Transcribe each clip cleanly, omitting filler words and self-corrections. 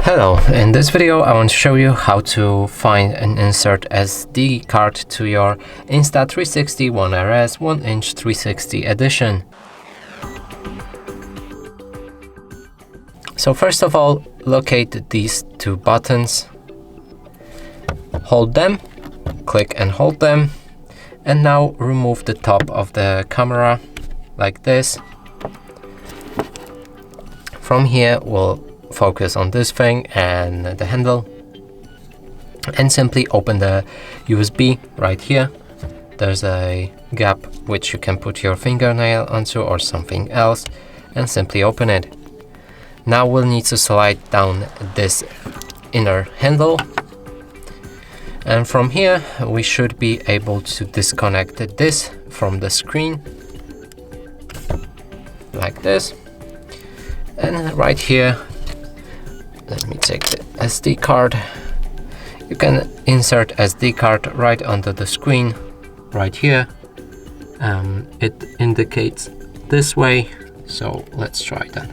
Hello, in this video I want to show you how to find and insert SD card to your Insta360 One RS 1-inch 360 edition. So first of all, locate these two buttons, hold them, click and hold them, and now remove the top of the camera like this. From here we'll focus on this thing and the handle, and simply open the USB right here. There's a gap which you can put your fingernail onto or something else, and simply open it. Now we'll need to slide down this inner handle, and from here we should be able to disconnect this from the screen like this. And right here, let me take the SD card. You can insert SD card right under the screen right here. It indicates this way, so let's try that.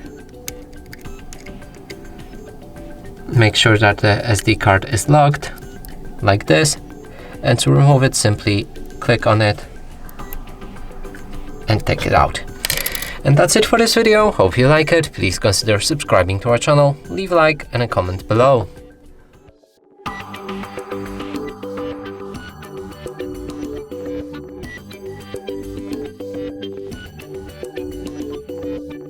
Make sure that the SD card is locked like this, and to remove it simply click on it and take it out. And that's it for this video. Hope you like it. Please consider subscribing to our channel, leave a like and a comment below.